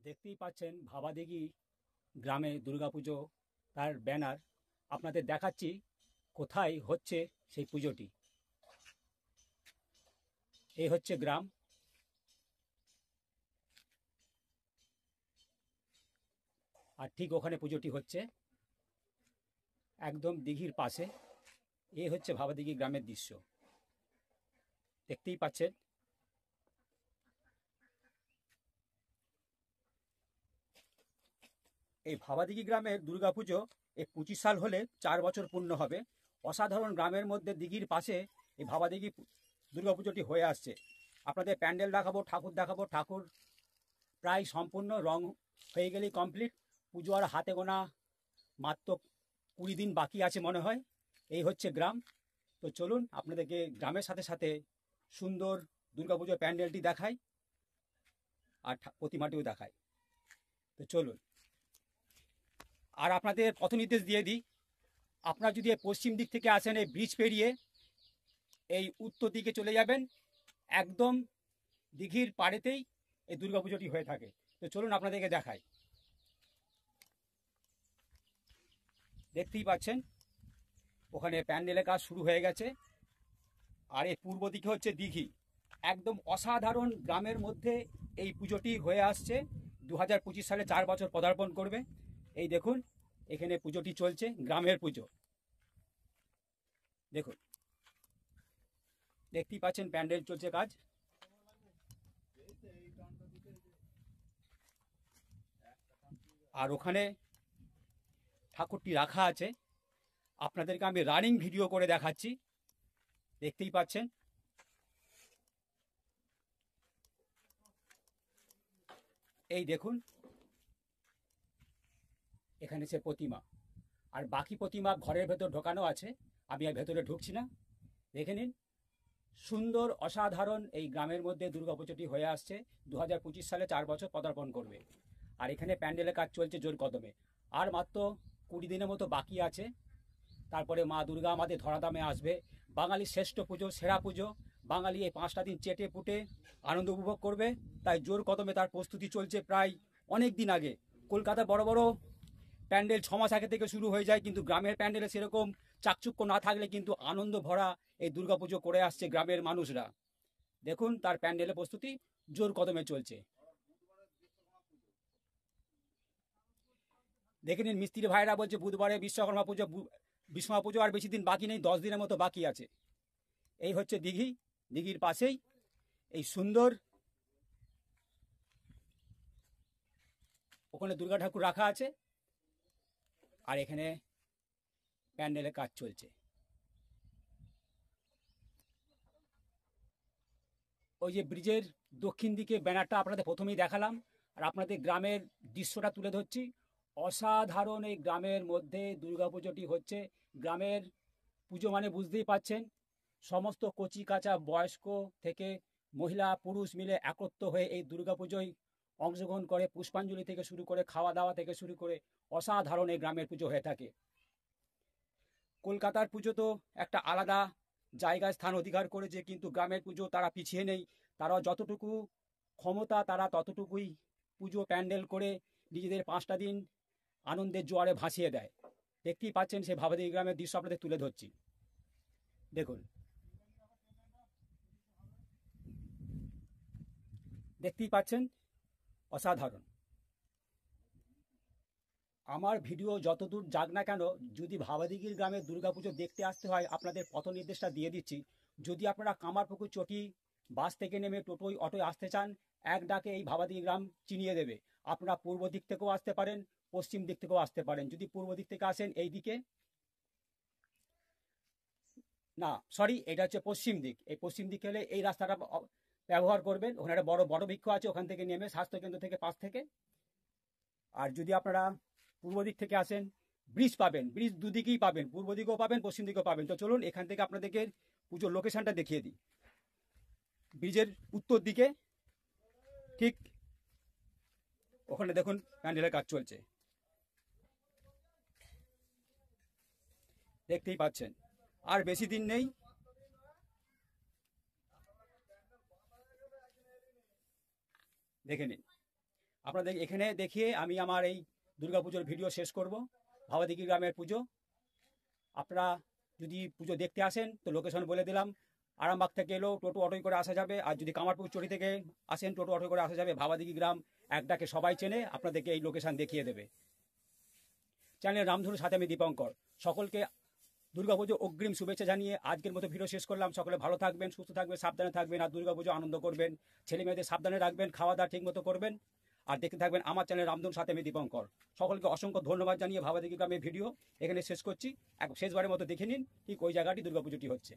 দেখতেই পাচ্ছেন ভাবাদিঘি গ্রামে দুর্গাপুজো তার ব্যানার। আপনাদের দেখাচ্ছি কোথায় হচ্ছে সেই পুজোটি। এই হচ্ছে গ্রাম, আর ঠিক ওখানে পুজোটি হচ্ছে একদম দিঘির পাশে। এই হচ্ছে ভাবাদিঘি গ্রামের দৃশ্য, দেখতেই পাচ্ছেন। এই ভাবাদিঘি গ্রামের দুর্গাপুজো এই 25 সাল হলে 4 বছর পূর্ণ হবে। অসাধারণ গ্রামের মধ্যে দিঘির পাশে এই ভাবাদিঘি দুর্গাপুজোটি হয়ে আসছে। আপনাদের প্যান্ডেল দেখাবো, ঠাকুর দেখাবো। ঠাকুর প্রায় সম্পূর্ণ, রং হয়ে গেলেই কমপ্লিট। পুজো আর হাতে গোনা মাত্র 20 দিন বাকি আছে মনে হয়। এই হচ্ছে গ্রাম। তো চলুন আপনাদেরকে গ্রামের সাথে সাথে সুন্দর দুর্গাপুজোর প্যান্ডেলটি দেখাই আর প্রতিমাটিও দেখাই। তো চলুন। আর আপনাদের পথ নির্দেশ দিয়ে দিই, আপনারা যদি পশ্চিম দিক থেকে আসেন এই ব্রিজ পেরিয়ে এই উত্তর দিকে চলে যাবেন, একদম দিঘির পাড়েতেই এই দুর্গাপুজোটি হয়ে থাকে। তো চলুন আপনাদেরকে দেখাই। দেখতেই পাচ্ছেন ওখানে প্যান্ডেলের কাজ শুরু হয়ে গেছে। আর এই পূর্ব দিকে হচ্ছে দিঘি। একদম অসাধারণ গ্রামের মধ্যে এই পুজোটি হয়ে আসছে। 2025 সালে 4 বছর পদার্পণ করবে। এই দেখুন এখানে পুজোটি চলছে, গ্রামের পুজো। দেখুন, দেখতেই পাচ্ছেন প্যান্ডেল চলছে কাজ। আর ওখানে ঠাকুরটি রাখা আছে, আপনাদেরকে আমি রানিং ভিডিও করে দেখাচ্ছি। দেখতেই পাচ্ছেন এই দেখুন এখানে সে প্রতিমা, আর বাকি প্রতিমা ঘরের ভেতর ঢোকানো আছে। আমি আর ভেতরে ঢুকছি না। দেখে নিন, সুন্দর অসাধারণ এই গ্রামের মধ্যে দুর্গাপুজোটি হয়ে আসছে। 2025 সালে 4 বছর পদার্পণ করবে। আর এখানে প্যান্ডেলের কাজ চলছে জোর কদমে। আর মাত্র 20 দিনের মতো বাকি আছে, তারপরে মা দুর্গা আমাদের ধরাধামে আসবে। বাঙালির শ্রেষ্ঠ পুজো, সেরা পুজো। বাঙালি এই 5টা দিন চেটে পুটে আনন্দ উপভোগ করবে, তাই জোর কদমে তার প্রস্তুতি চলছে প্রায় অনেক দিন আগে। কলকাতা বড় বড় প্যান্ডেল 6 মাস আগে থেকে শুরু হয়ে যায়, কিন্তু গ্রামের প্যান্ডেলে সেরকম চাকচুক্য না থাকলে কিন্তু আনন্দ ভরা এই দুর্গাপুজো করে আসছে গ্রামের মানুষরা। দেখুন তার প্যান্ডেলের প্রস্তুতি জোর কদমে চলছে। দেখে নিন, মিস্ত্রি ভাইরা বলছে বুধবারে বিশ্বকর্মা পুজো। বিশ্বকর্মা পুজো আর বেশি দিন বাকি নেই, 10 দিনের মতো বাকি আছে। এই হচ্ছে দিঘি, দিঘির পাশেই এই সুন্দর ওখানে দুর্গা ঠাকুর রাখা আছে। আর এখানে প্যান্ডেলের কাজ চলছে। ওই যে ব্রিজের দক্ষিণ দিকে ব্যানারটা আপনাদের প্রথমেই দেখালাম, আর আপনাদের গ্রামের দৃশ্যটা তুলে ধরছি। অসাধারণ এই গ্রামের মধ্যে দুর্গাপুজোটি হচ্ছে। গ্রামের পুজো মানে বুঝতেই পাচ্ছেন, সমস্ত কচি কাঁচা বয়স্ক থেকে মহিলা পুরুষ মিলে একত্র হয়ে এই দুর্গাপুজোয় অংশগ্রহণ করে। পুষ্পাঞ্জলি থেকে শুরু করে, খাওয়া দাওয়া থেকে শুরু করে অসাধারণ এই গ্রামের পুজো হয়ে থাকে। কলকাতার পুজো তো একটা আলাদা জায়গায় স্থান অধিকার করেছে, কিন্তু গ্রামের পুজো তারা পিছিয়ে নেই। তারা যতটুকু ক্ষমতা তারা ততটুকুই পুজো প্যান্ডেল করে নিজেদের 5টা দিন আনন্দের জোয়ারে ভাসিয়ে দেয়। দেখতেই পাচ্ছেন সেই ভাবাদিঘি গ্রামের দৃশ্য আপনাদের তুলে ধরছি। দেখুন, দেখতেই পাচ্ছেন অসাধারণ। আমার ভিডিও যতদূর যাক না কেন, যদি ভাবাদিঘির গ্রামে দুর্গাপুজো দেখতে আসতে হয়, আপনাদের পথ নির্দেশটা দিয়ে দিচ্ছি। যদি আপনারা কামারপুকুর চটি বাস থেকে নেমে টোটোয় অটোয় আসতে চান, এক ডাকে এই ভাবাদিঘি গ্রাম চিনিয়ে দেবে। আপনারা পূর্ব দিক থেকেও আসতে পারেন, পশ্চিম দিক থেকেও আসতে পারেন। যদি পূর্ব দিক থেকে আসেন এই দিকে, না সরি, এটা হচ্ছে পশ্চিম দিক। এই পশ্চিম দিক হলে এই রাস্তাটা ব্যবহার করবেন। ওখানে একটা বড় বড় বৃক্ষ আছে, ওখান থেকে নেমে স্বাস্থ্যকেন্দ্র থেকে পাশ থেকে। আর যদি আপনারা পূর্ব দিক থেকে আসেন, ব্রিজ পাবেন। ব্রিজ দুদিকেই পাবেন, পূর্ব দিকেও পাবেন, পশ্চিম দিকেও পাবেন। তো চলুন এখান থেকে আপনাদেরকে পুজোর লোকেশনটা দেখিয়ে দিই। ব্রিজের উত্তর দিকে ঠিক ওখানে দেখুন প্যান্ডেলের কাজ চলছে, দেখতেই পাচ্ছেন। আর বেশি দিন নেই, দেখে নিন। আপনাদের এখানে দেখিয়ে আমি আমার এই দুর্গাপুজোর ভিডিও শেষ করব। ভাবাদিঘি গ্রামের পুজো। আপনারা যদি পুজো দেখতে আসেন তো লোকেশন বলে দিলাম। আরামবাগ থেকে এলেও টোটো অটোয় করে আসা যাবে, আর যদি কামারপুর চড়ি থেকে আসেন টোটো অটো করে আসা যাবে। ভাবাদিঘি গ্রাম এক ডাকে সবাই চেনে, আপনাদেরকে এই লোকেশন দেখিয়ে দেবে। চ্যানেল রামধনুর সাথে আমি দীপঙ্কর। সকলকে দুর্গাপুজো অগ্রিম শুভেচ্ছা জানিয়ে আজকের মতো ভিডিও শেষ করলাম। সকলে ভালো থাকবেন, সুস্থ থাকবেন, সাবধানে থাকবেন, আর দুর্গাপুজো আনন্দ করবেন। ছেলে মেয়েদের সাবধানে রাখবেন, খাওয়া দাওয়া ঠিক মতো করবেন, আর দেখতে থাকবেন আমার চ্যানেল রামধনুর সাথে আমি দীপঙ্কর। সকলকে অসংখ্য ধন্যবাদ জানিয়ে ভাবাদিঘি গ্রামের ভিডিও এখানে শেষ করছি। শেষবারের মতো দেখে নিন ঠিক ওই জায়গাটি দুর্গাপুজোটি হচ্ছে।